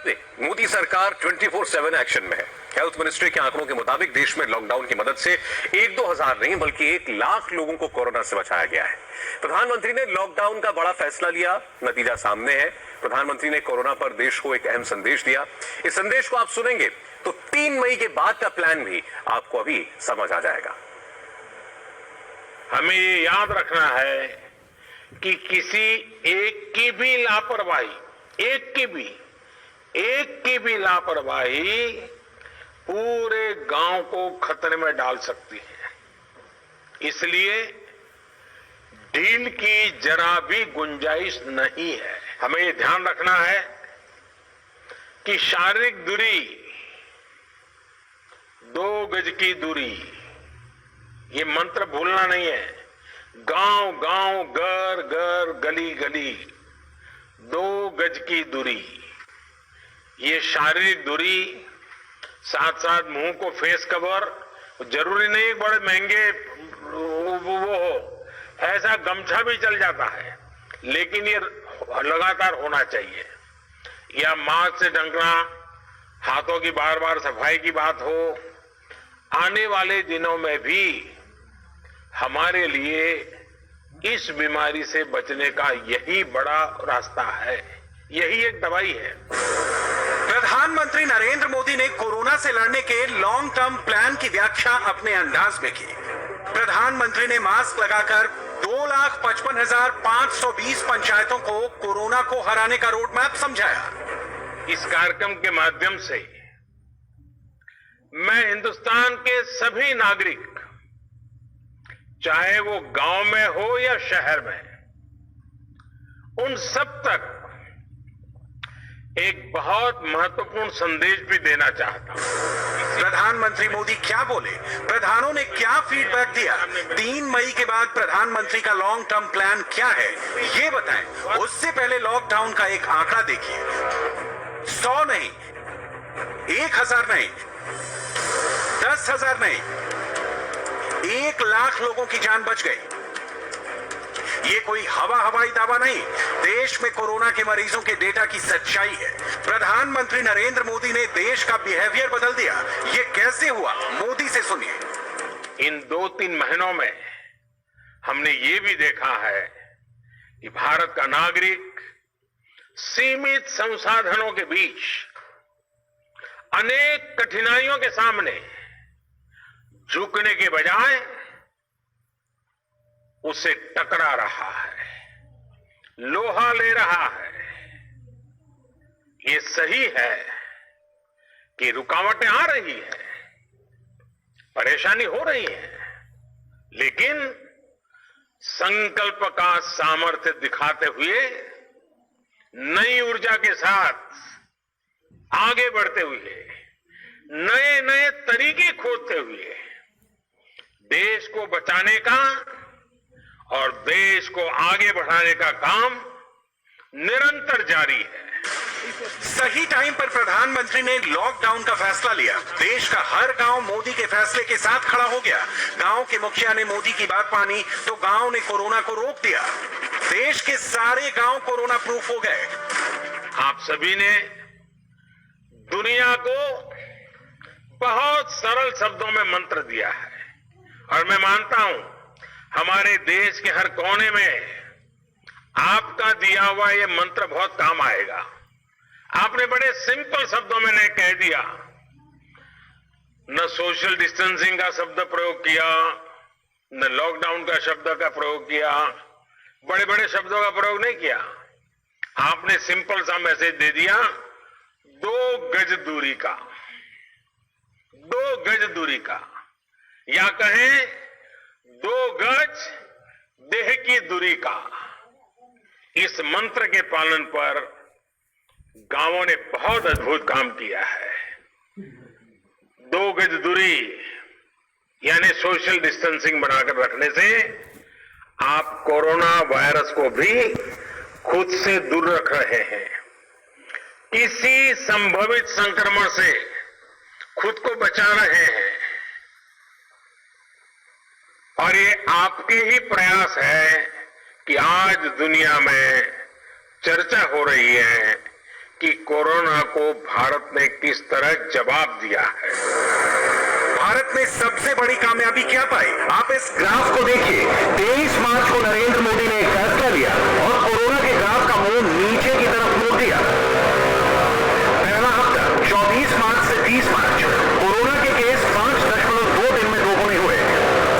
भारत में मोदी सरकार 24/7 एक्शन में है। हेल्थ मिनिस्ट्री के आंकड़ों के मुताबिक देश में लॉकडाउन की मदद से 1-2 हजार नहीं बल्कि 1 लाख लोगों को कोरोना से बचाया गया है। प्रधानमंत्री ने लॉकडाउन का बड़ा फैसला लिया, नतीजा सामने है। प्रधानमंत्री ने कोरोना पर देश को एक अहम संदेश दिया। इस संदेश को आप सुनेंगे तो 3 मई के बाद का प्लान भी आपको अभी समझ आ जाएगा। हमें ये याद रखना है कि किसी एक की भी लापरवाही, एक की भी लापरवाही पूरे गांव को खतरे में डाल सकती है। इसलिए ढील की जरा भी गुंजाइश नहीं है। हमें ये ध्यान रखना है कि शारीरिक दूरी, 2 गज की दूरी, ये मंत्र भूलना नहीं है। गांव गांव, घर घर, गली गली, 2 गज की दूरी, ये शारीरिक दूरी, साथ साथ मुंह को फेस कवर, जरूरी नहीं बड़े महंगे वो हो, ऐसा गमछा भी चल जाता है, लेकिन ये लगातार होना चाहिए। या मास्क से ढकना, हाथों की बार बार सफाई की बात हो। आने वाले दिनों में भी हमारे लिए इस बीमारी से बचने का यही बड़ा रास्ता है, यही एक दवाई है। प्रधानमंत्री नरेंद्र मोदी ने कोरोना से लड़ने के लॉन्ग टर्म प्लान की व्याख्या अपने अंदाज में की। प्रधानमंत्री ने मास्क लगाकर 2,55,520 पंचायतों को कोरोना को हराने का रोड मैप समझाया। इस कार्यक्रम के माध्यम से मैं हिंदुस्तान के सभी नागरिक, चाहे वो गांव में हो या शहर में, उन सब तक एक बहुत महत्वपूर्ण संदेश भी देना चाहता हूं। प्रधानमंत्री मोदी क्या बोले, प्रधानों ने क्या फीडबैक दिया, 3 मई के बाद प्रधानमंत्री का लॉन्ग टर्म प्लान क्या है, ये बताएं। उससे पहले लॉकडाउन का एक आंकड़ा देखिए। 100 नहीं, 1,000 नहीं, 10,000 नहीं, 1 लाख लोगों की जान बच गई। ये कोई हवाई दावा नहीं, देश में कोरोना के मरीजों के डेटा की सच्चाई है। प्रधानमंत्री नरेंद्र मोदी ने देश का बिहेवियर बदल दिया। ये कैसे हुआ, मोदी से सुनिए। इन 2-3 महीनों में हमने ये भी देखा है कि भारत का नागरिक सीमित संसाधनों के बीच अनेक कठिनाइयों के सामने झुकने के बजाय उसे टकरा रहा है, लोहा ले रहा है। ये सही है कि रुकावटें आ रही है, परेशानी हो रही है, लेकिन संकल्प का सामर्थ्य दिखाते हुए, नई ऊर्जा के साथ आगे बढ़ते हुए, नए नए तरीके खोजते हुए देश को बचाने का और देश को आगे बढ़ाने का काम निरंतर जारी है। सही टाइम पर प्रधानमंत्री ने लॉकडाउन का फैसला लिया। देश का हर गांव मोदी के फैसले के साथ खड़ा हो गया। गांव के मुखिया ने मोदी की बात मानी तो गांव ने कोरोना को रोक दिया। देश के सारे गांव कोरोना प्रूफ हो गए। आप सभी ने दुनिया को बहुत सरल शब्दों में मंत्र दिया है और मैं मानता हूं हमारे देश के हर कोने में आपका दिया हुआ ये मंत्र बहुत काम आएगा। आपने बड़े सिंपल शब्दों में ने कह दिया, न सोशल डिस्टेंसिंग का शब्द प्रयोग किया, न लॉकडाउन का शब्द का प्रयोग किया, बड़े बड़े शब्दों का प्रयोग नहीं किया। आपने सिंपल सा मैसेज दे दिया, 2 गज दूरी का, 2 गज दूरी का, या कहें 2 गज देह की दूरी का। इस मंत्र के पालन पर गांवों ने बहुत अद्भुत काम किया है। 2 गज दूरी यानी सोशल डिस्टेंसिंग बनाकर रखने से आप कोरोना वायरस को भी खुद से दूर रख रहे हैं। किसी संभावित संक्रमण से खुद को बचा रहे हैं और ये आपके ही प्रयास है कि आज दुनिया में चर्चा हो रही है कि कोरोना को भारत ने किस तरह जवाब दिया है। भारत ने सबसे बड़ी कामयाबी क्या पाई? आप इस ग्राफ को देखिए। 23 मार्च को नरेंद्र मोदी ने एक फैसला लिया और कोरोना के ग्राफ का मुंह नीचे की तरफ मोड़ दिया। पहला हफ्ता 24 मार्च से 30 मार्च कोरोना के केस 5.2 दिन में दोगुने हुए।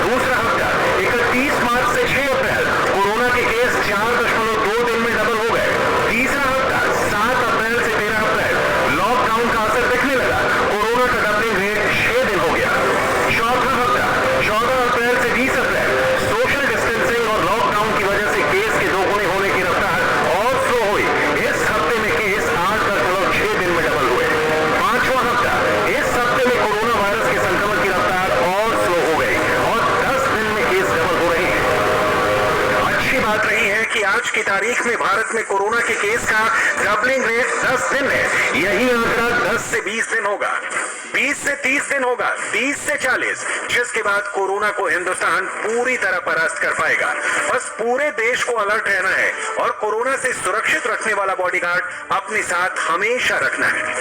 दूसरा हफ्ता 31 मार्च से 6 अप्रैल कोरोना के केस 4.2 दिन में डबल हो गए। तीसरा हफ्ता 7 अप्रैल से 13 अप्रैल लॉकडाउन का असर दिखने लगा। कोरोना का डबलिंग रेट 6 दिन हो गया। चौथा हफ्ता 14 अप्रैल से 20 अप्रैल सोशल डिस्टेंसिंग और लॉकडाउन की वजह से केस के दोगुने होने की रफ्तार और स्लो हुई। इस हफ्ते में केस 8.6 दिन में डबल हुए। पांचवा हफ्ता इस हफ्ते में कोरोना वायरस के संक्रमण की रफ्तार और स्लो हो गई और 10 दिन में केस डबल हो रहे हैं। अच्छी बात रही है कि आज की तारीख में भारत में कोरोना के केस का डबलिंग रेट 10 दिन है। यही आंकड़ा 10 से 20 दिन होगा, 20 से 30 दिन होगा, 30 से 40, जिसके बाद कोरोना को हिंदुस्तान पूरी तरह परास्त कर पाएगा। बस पूरे देश को अलर्ट रहना है और कोरोना से सुरक्षित रखने वाला बॉडीगार्ड अपने साथ हमेशा रखना है।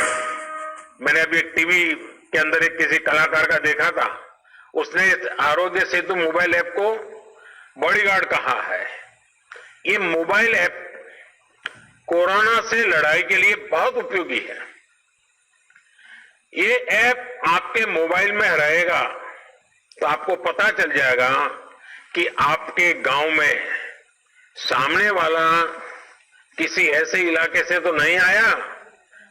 मैंने अभी एक टीवी के अंदर एक किसी कलाकार का देखा था, उसने इस आरोग्य सेतु मोबाइल ऐप को बॉडीगार्ड कहा है। ये मोबाइल ऐप कोरोना से लड़ाई के लिए बहुत उपयोगी है। ये ऐप आपके मोबाइल में रहेगा तो आपको पता चल जाएगा कि आपके गांव में सामने वाला किसी ऐसे इलाके से तो नहीं आया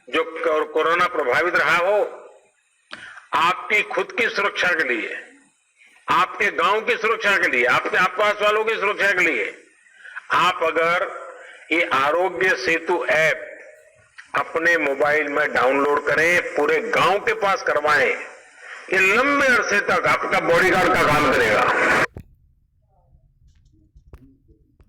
जो कोरोना प्रभावित रहा हो। आपकी खुद की सुरक्षा के लिए, आपके गांव की सुरक्षा के लिए, आपके आसपास वालों की सुरक्षा के लिए आप अगर ये आरोग्य सेतु ऐप अपने मोबाइल में डाउनलोड करें, पूरे गांव के पास करवाएं, ये लंबे अरसे तक आपका बॉडीगार्ड का काम करेगा।